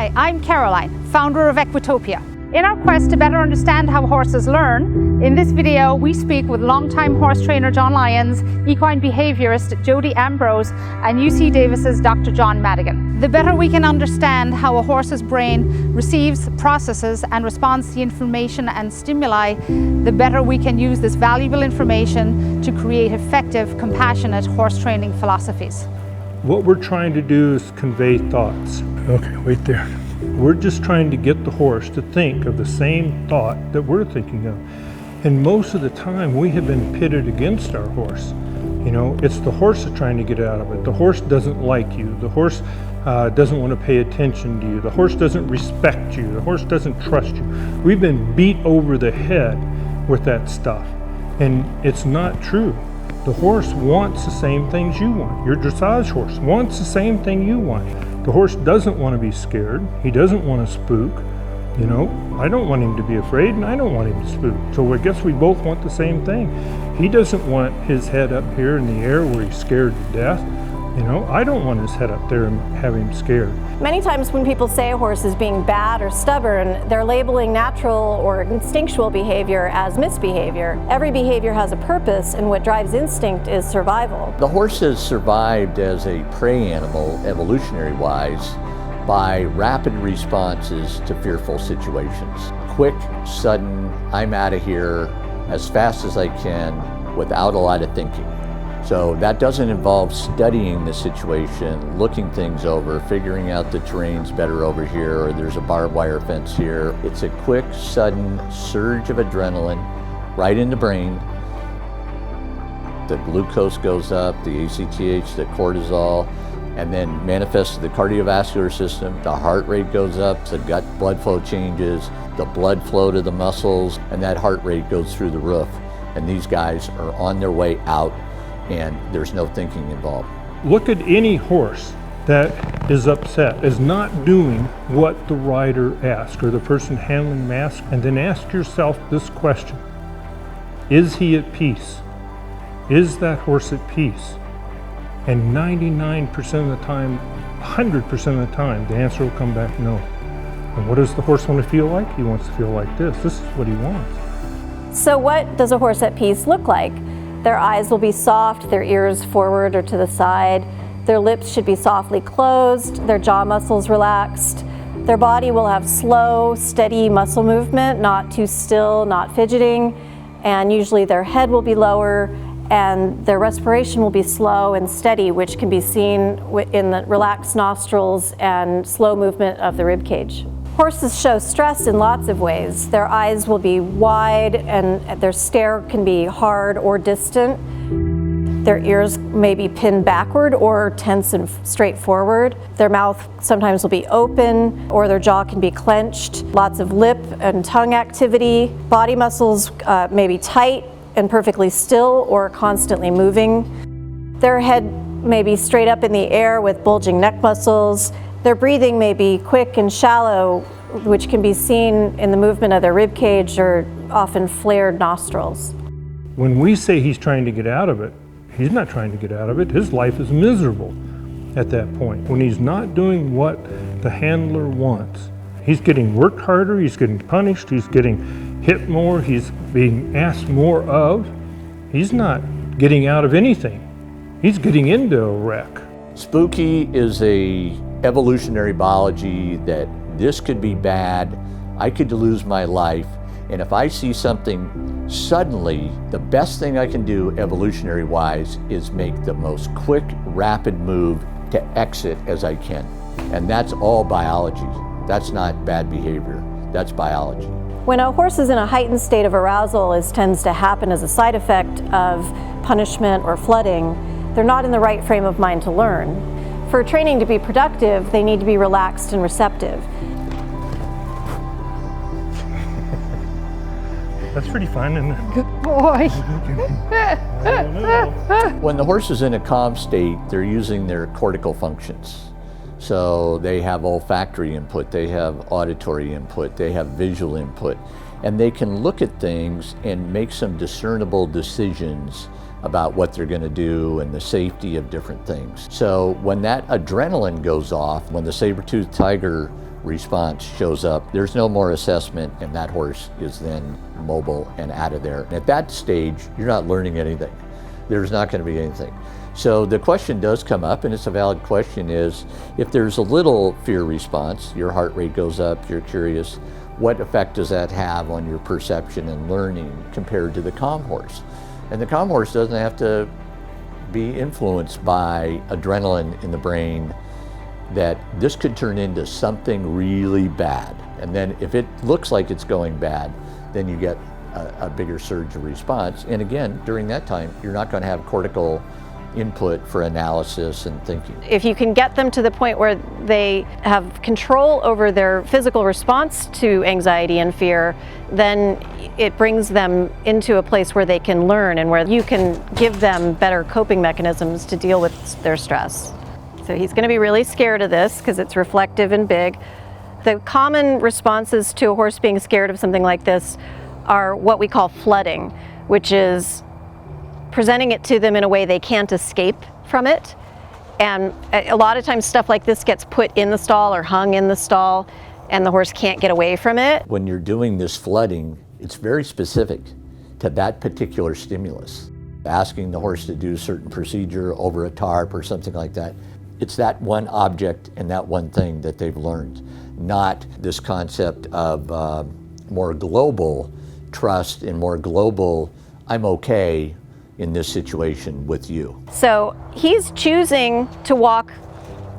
Hi, I'm Caroline, founder of Equitopia. In our quest to better understand how horses learn, in this video we speak with longtime horse trainer John Lyons, equine behaviorist Jody Ambrose, and UC Davis's Dr. John Madigan. The better we can understand how a horse's brain receives, processes, and responds to information and stimuli, the better we can use this valuable information to create effective, compassionate horse training philosophies. What we're trying to do is convey thoughts. Okay, wait there. We're just trying to get the horse to think of the same thought that we're thinking of. And most of the time we have been pitted against our horse. You know, it's the horse that's trying to get out of it. The horse doesn't like you. The horse doesn't want to pay attention to you. The horse doesn't respect you. The horse doesn't trust you. We've been beat over the head with that stuff. And it's not true. The horse wants the same things you want. Your dressage horse wants the same thing you want. The horse doesn't want to be scared. He doesn't want to spook. You know, I don't want him to be afraid and I don't want him to spook. So I guess we both want the same thing. He doesn't want his head up here in the air where he's scared to death. You know, I don't want his head up there and have him scared. Many times when people say a horse is being bad or stubborn, they're labeling natural or instinctual behavior as misbehavior. Every behavior has a purpose, and what drives instinct is survival. The horse has survived as a prey animal, evolutionary-wise, by rapid responses to fearful situations. Quick, sudden, I'm out of here as fast as I can without a lot of thinking. So that doesn't involve studying the situation, looking things over, figuring out the terrain's better over here, or there's a barbed wire fence here. It's a quick, sudden surge of adrenaline right in the brain. The glucose goes up, the ACTH, the cortisol, and then manifests to the cardiovascular system. The heart rate goes up, the gut blood flow changes, the blood flow to the muscles, and that heart rate goes through the roof. And these guys are on their way out, and there's no thinking involved. Look at any horse that is upset, is not doing what the rider asks or the person handling the ask, and then ask yourself this question: is he at peace? Is that horse at peace? And 99% of the time, 100% of the time, the answer will come back no. And what does the horse want to feel like? He wants to feel like this. This is what he wants. So what does a horse at peace look like? Their eyes will be soft, their ears forward or to the side. Their lips should be softly closed, their jaw muscles relaxed. Their body will have slow, steady muscle movement, not too still, not fidgeting. And usually their head will be lower and their respiration will be slow and steady, which can be seen in the relaxed nostrils and slow movement of the rib cage. Horses show stress in lots of ways. Their eyes will be wide and their stare can be hard or distant. Their ears may be pinned backward or tense and straight forward. Their mouth sometimes will be open or their jaw can be clenched. Lots of lip and tongue activity. Body muscles may be tight and perfectly still or constantly moving. Their head may be straight up in the air with bulging neck muscles. Their breathing may be quick and shallow, which can be seen in the movement of their rib cage or often flared nostrils. When we say he's trying to get out of it, he's not trying to get out of it. His life is miserable at that point. When he's not doing what the handler wants, he's getting worked harder, he's getting punished, he's getting hit more, he's being asked more of. He's not getting out of anything. He's getting into a wreck. Spooky is a evolutionary biology that this could be bad, I could lose my life, and if I see something suddenly, the best thing I can do evolutionary wise is make the most quick, rapid move to exit as I can. And that's all biology. That's not bad behavior, that's biology. When a horse is in a heightened state of arousal, as tends to happen as a side effect of punishment or flooding, they're not in the right frame of mind to learn. For training to be productive, they need to be relaxed and receptive. That's pretty fun, isn't it? Good boy. When the horse is in a calm state, they're using their cortical functions. So they have olfactory input, they have auditory input, they have visual input, and they can look at things and make some discernible decisions about what they're going to do and the safety of different things. So when that adrenaline goes off, when the saber-toothed tiger response shows up, there's no more assessment, and that horse is then mobile and out of there. And at that stage, you're not learning anything. There's not going to be anything. So the question does come up, and it's a valid question, is if there's a little fear response, your heart rate goes up, you're curious, what effect does that have on your perception and learning compared to the calm horse? And the calm horse doesn't have to be influenced by adrenaline in the brain, that this could turn into something really bad. And then if it looks like it's going bad, then you get a bigger surge of response. And again, during that time, you're not going to have cortical input for analysis and thinking. If you can get them to the point where they have control over their physical response to anxiety and fear, then it brings them into a place where they can learn and where you can give them better coping mechanisms to deal with their stress. So he's going to be really scared of this because it's reflective and big. The common responses to a horse being scared of something like this are what we call flooding, which is presenting it to them in a way they can't escape from it. And a lot of times stuff like this gets put in the stall or hung in the stall, and the horse can't get away from it. When you're doing this flooding, it's very specific to that particular stimulus. Asking the horse to do a certain procedure over a tarp or something like that, it's that one object and that one thing that they've learned, not this concept of more global trust and more global, I'm okay in this situation with you. So he's choosing to walk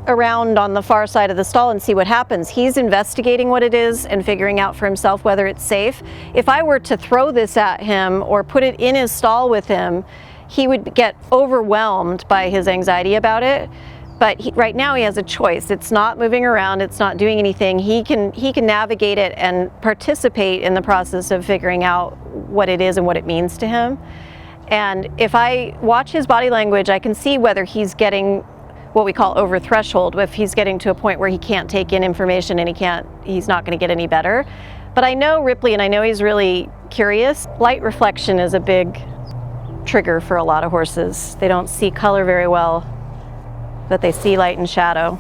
around on the far side of the stall and see what happens. He's investigating what it is and figuring out for himself whether it's safe. If I were to throw this at him or put it in his stall with him, he would get overwhelmed by his anxiety about it. But right now he has a choice. It's not moving around, it's not doing anything. He can navigate it and participate in the process of figuring out what it is and what it means to him. And if I watch his body language, I can see whether he's getting what we call over threshold, if he's getting to a point where he can't take in information and he's not going to get any better. But I know Ripley, and I know he's really curious. Light reflection is a big trigger for a lot of horses. They don't see color very well, but they see light and shadow.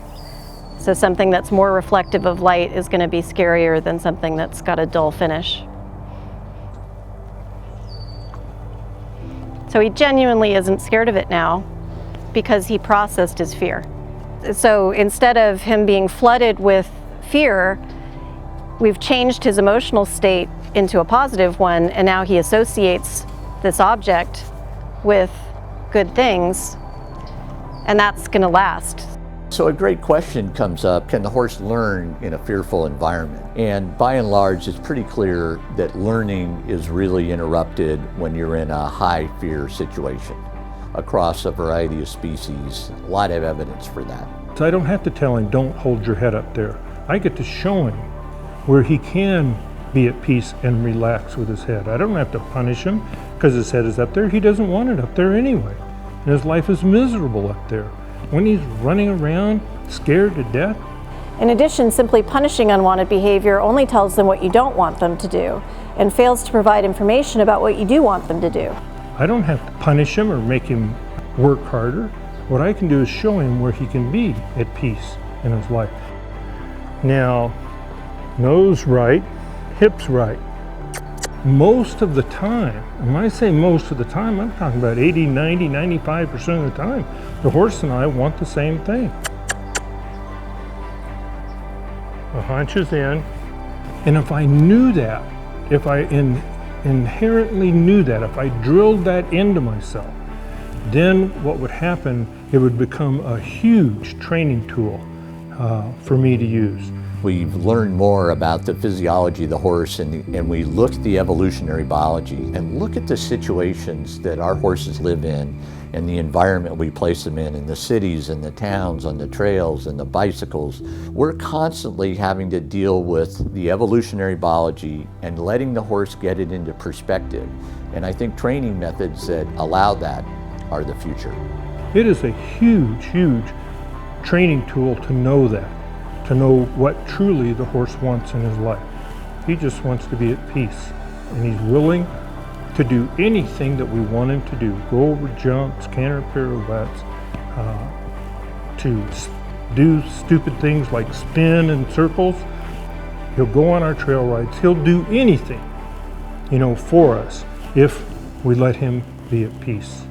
So something that's more reflective of light is going to be scarier than something that's got a dull finish. So he genuinely isn't scared of it now because he processed his fear. So instead of him being flooded with fear, we've changed his emotional state into a positive one, and now he associates this object with good things, and that's going to last. So a great question comes up, can the horse learn in a fearful environment? And by and large, it's pretty clear that learning is really interrupted when you're in a high fear situation across a variety of species. A lot of evidence for that. So I don't have to tell him, don't hold your head up there. I get to show him where he can be at peace and relax with his head. I don't have to punish him because his head is up there. He doesn't want it up there anyway. And his life is miserable up there. When he's running around, scared to death. In addition, simply punishing unwanted behavior only tells them what you don't want them to do and fails to provide information about what you do want them to do. I don't have to punish him or make him work harder. What I can do is show him where he can be at peace in his life. Now, nose right, hips right. Most of the time, and when I say most of the time, I'm talking about 80, 90, 95% of the time, the horse and I want the same thing. The haunch is in, and if I knew that, if I inherently knew that, if I drilled that into myself, then what would happen, it would become a huge training tool for me to use. We've learned more about the physiology of the horse, and we look at the evolutionary biology and look at the situations that our horses live in and the environment we place them in the cities and the towns, on the trails and the bicycles. We're constantly having to deal with the evolutionary biology and letting the horse get it into perspective. And I think training methods that allow that are the future. It is a huge, huge training tool to know that. To know what truly the horse wants in his life. He just wants to be at peace, and he's willing to do anything that we want him to do. Go over jumps, canter pirouettes, to do stupid things like spin in circles. He'll go on our trail rides. He'll do anything, for us if we let him be at peace.